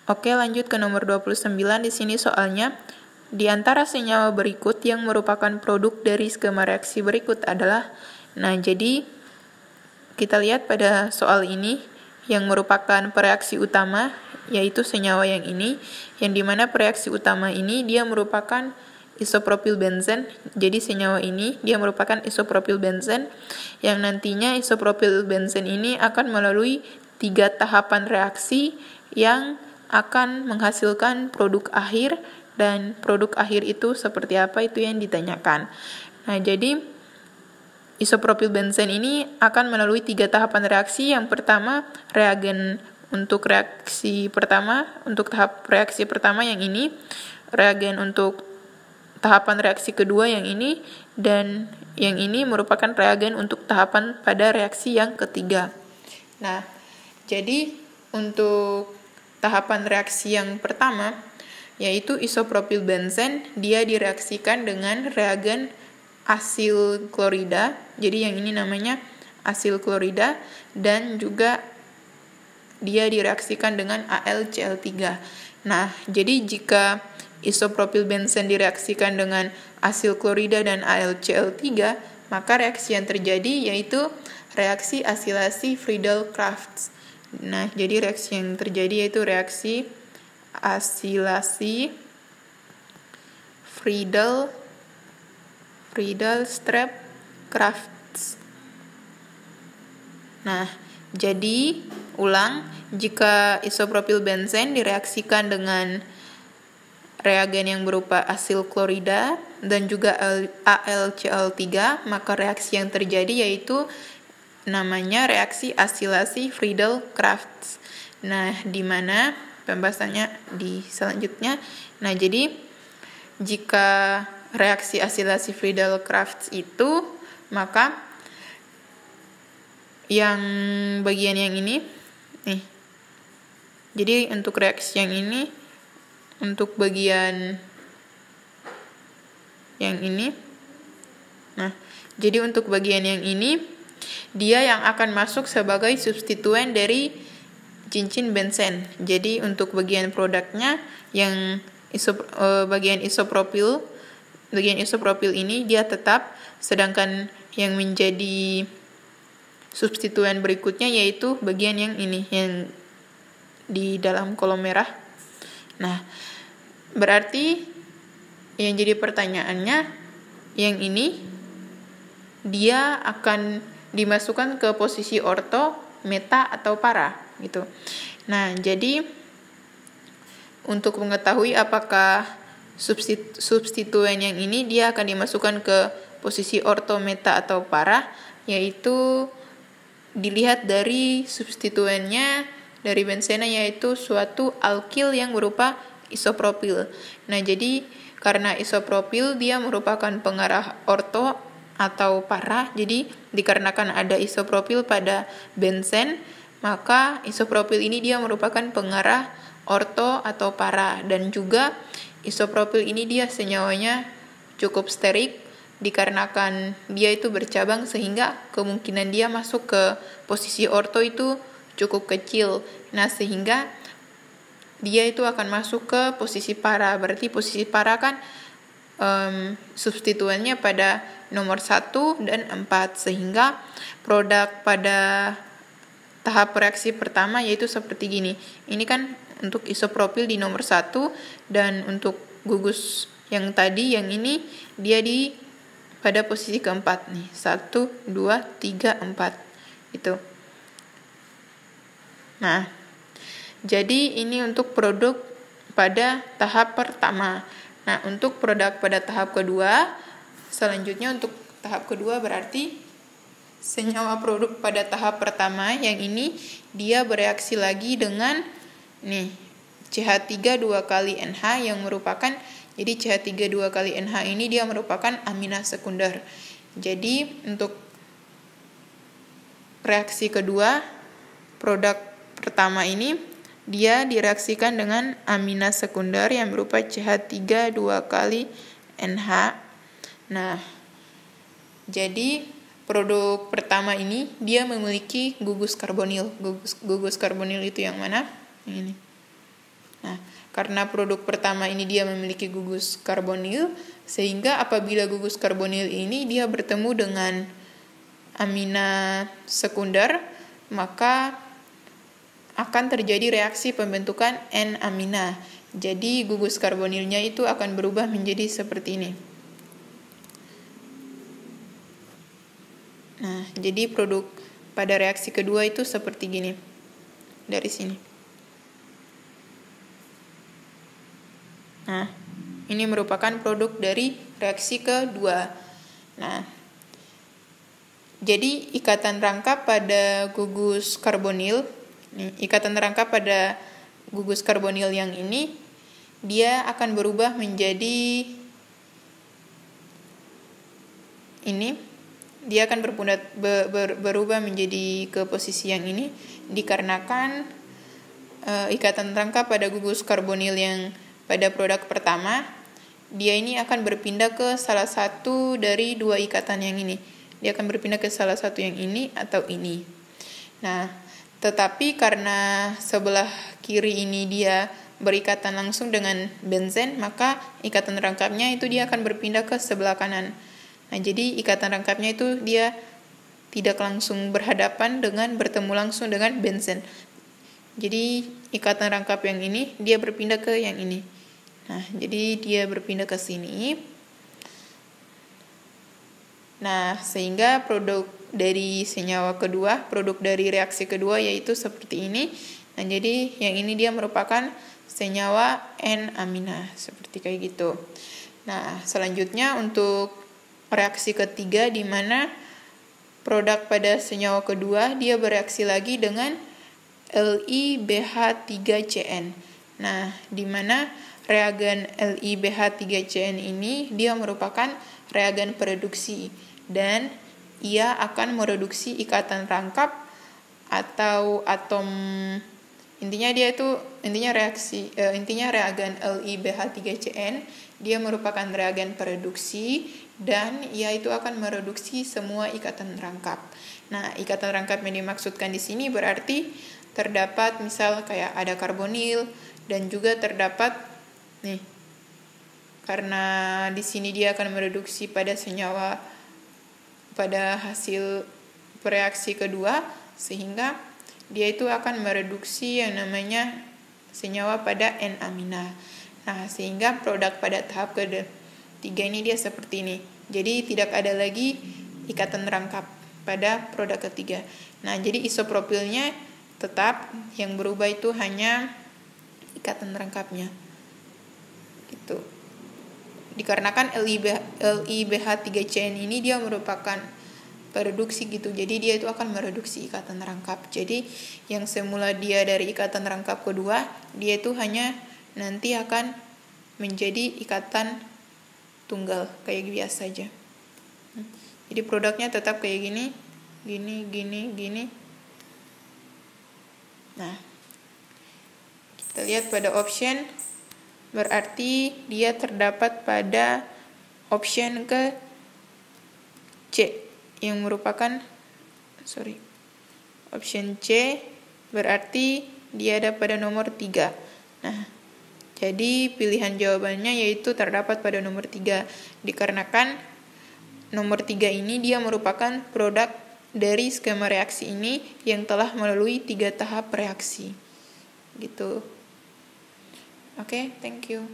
Oke, lanjut ke nomor 29. Di sini soalnya, di antara senyawa berikut yang merupakan produk dari skema reaksi berikut adalah, jadi kita lihat pada soal ini, yang merupakan pereaksi utama, yaitu senyawa yang ini, yang dimana pereaksi utama ini dia merupakan isopropil benzen. Jadi senyawa ini dia merupakan isopropil benzen, yang nantinya isopropil benzen ini akan melalui 3 tahapan reaksi yang akan menghasilkan produk akhir, dan produk akhir itu seperti apa itu yang ditanyakan. Jadi isopropil benzen ini akan melalui 3 tahapan reaksi. Yang pertama, reagen untuk reaksi pertama, untuk tahap reaksi pertama yang ini, reagen untuk tahapan reaksi kedua yang ini, dan yang ini merupakan reagen untuk tahapan pada reaksi yang ketiga. Jadi untuk tahapan reaksi yang pertama, yaitu isopropil benzen, dia direaksikan dengan reagen asil klorida. Jadi yang ini namanya asil klorida, dan juga dia direaksikan dengan AlCl3. Jadi jika isopropil benzen direaksikan dengan asil klorida dan AlCl3, maka reaksi yang terjadi yaitu reaksi asilasi Friedel-Crafts. Jadi reaksi yang terjadi yaitu reaksi asilasi Friedel-Crafts. Jadi ulang, jika isopropil benzen direaksikan dengan reagen yang berupa asil klorida dan juga AlCl3, maka reaksi yang terjadi yaitu namanya reaksi asilasi Friedel-Crafts. Di mana pembahasannya di selanjutnya. Jadi jika reaksi asilasi Friedel-Crafts itu, maka yang bagian yang ini nih. Jadi untuk reaksi yang ini, untuk bagian yang ini. Jadi untuk bagian yang ini, dia yang akan masuk sebagai substituen dari cincin benzen. Jadi untuk bagian produknya yang bagian isopropil ini dia tetap, sedangkan yang menjadi substituen berikutnya yaitu bagian yang ini, yang di dalam kolom merah. Berarti yang jadi pertanyaannya, yang ini dia akan dimasukkan ke posisi orto, meta, atau para gitu. Jadi untuk mengetahui apakah substituen yang ini dia akan dimasukkan ke posisi orto, meta, atau para, yaitu dilihat dari substituennya dari benzena, yaitu suatu alkil yang berupa isopropil. Jadi karena isopropil dia merupakan pengarah orto atau para, jadi dikarenakan ada isopropil pada benzen, maka isopropil ini dia merupakan pengarah orto atau para, dan juga isopropil ini dia senyawanya cukup sterik dikarenakan dia itu bercabang, sehingga kemungkinan dia masuk ke posisi orto itu cukup kecil. Sehingga dia itu akan masuk ke posisi para. Berarti posisi para kan substituennya pada nomor 1 dan 4, sehingga produk pada tahap reaksi pertama yaitu seperti gini. Ini kan untuk isopropil di nomor 1, dan untuk gugus yang tadi yang ini dia di pada posisi keempat nih, 1, 2, 3, 4 itu. Jadi ini untuk produk pada tahap pertama. Untuk produk pada tahap kedua, selanjutnya untuk tahap kedua berarti senyawa produk pada tahap pertama yang ini dia bereaksi lagi dengan CH3 2 kali NH yang merupakan, jadi CH3 2 kali NH ini dia merupakan amina sekunder. Jadi untuk reaksi kedua, produk pertama ini dia direaksikan dengan amina sekunder yang berupa CH3 2 kali NH. Jadi produk pertama ini dia memiliki gugus karbonil. Gugus karbonil itu yang mana? Ini. Nah, karena produk pertama ini dia memiliki gugus karbonil, sehingga apabila gugus karbonil ini dia bertemu dengan amina sekunder, maka akan terjadi reaksi pembentukan N-amina. Jadi gugus karbonilnya itu akan berubah menjadi seperti ini. Nah, jadi produk pada reaksi kedua itu seperti gini. Dari sini. Nah, ini merupakan produk dari reaksi kedua. Nah, jadi ikatan rangkap pada gugus karbonil, ikatan rangkap pada gugus karbonil yang ini, dia akan berubah menjadi ini. Dia akan berubah menjadi ke posisi yang ini dikarenakan ikatan rangkap pada gugus karbonil yang pada produk pertama, dia ini akan berpindah ke salah satu dari dua ikatan yang ini. Dia akan berpindah ke salah satu yang ini atau ini. Nah, tetapi karena sebelah kiri ini dia berikatan langsung dengan benzen, maka ikatan rangkapnya itu dia akan berpindah ke sebelah kanan. Nah, jadi ikatan rangkapnya itu dia tidak langsung berhadapan dengan bertemu langsung dengan benzen. Jadi ikatan rangkap yang ini dia berpindah ke yang ini. Nah, jadi dia berpindah ke sini. Nah, sehingga produk dari senyawa kedua, produk dari reaksi kedua yaitu seperti ini. Nah, jadi yang ini dia merupakan senyawa N-amina, seperti kayak gitu. Nah, selanjutnya untuk reaksi ketiga di mana produk pada senyawa kedua dia bereaksi lagi dengan LiBH3CN. Nah, di mana reagen LiBH3CN ini dia merupakan reagen produksi dan ia akan mereduksi ikatan rangkap atau atom. Intinya reagen LiBH3CN dia merupakan reagen produksi dan ia itu akan mereduksi semua ikatan rangkap. Nah, ikatan rangkap yang dimaksudkan di sini berarti terdapat misal kayak ada karbonil dan juga terdapat nih, karena di sini dia akan mereduksi pada senyawa pada hasil reaksi kedua, sehingga dia itu akan mereduksi yang namanya senyawa pada N-amina. Nah, sehingga produk pada tahap ketiga ini dia seperti ini. Jadi tidak ada lagi ikatan rangkap pada produk ketiga. Nah, jadi isopropilnya tetap, yang berubah itu hanya ikatan rangkapnya. Gitu. Dikarenakan LiBH3CN ini dia merupakan reduksi gitu. Jadi dia itu akan mereduksi ikatan rangkap. Jadi yang semula dia dari ikatan rangkap kedua, dia itu hanya nanti akan menjadi ikatan tunggal kayak biasa aja. Jadi produknya tetap kayak gini. Nah, kita lihat pada option, berarti dia terdapat pada option ke C yang merupakan option C berarti dia ada pada nomor 3. Nah, jadi pilihan jawabannya yaitu terdapat pada nomor 3 dikarenakan nomor 3 ini dia merupakan produk dari skema reaksi ini yang telah melalui 3 tahap reaksi. Gitu. Oke, thank you.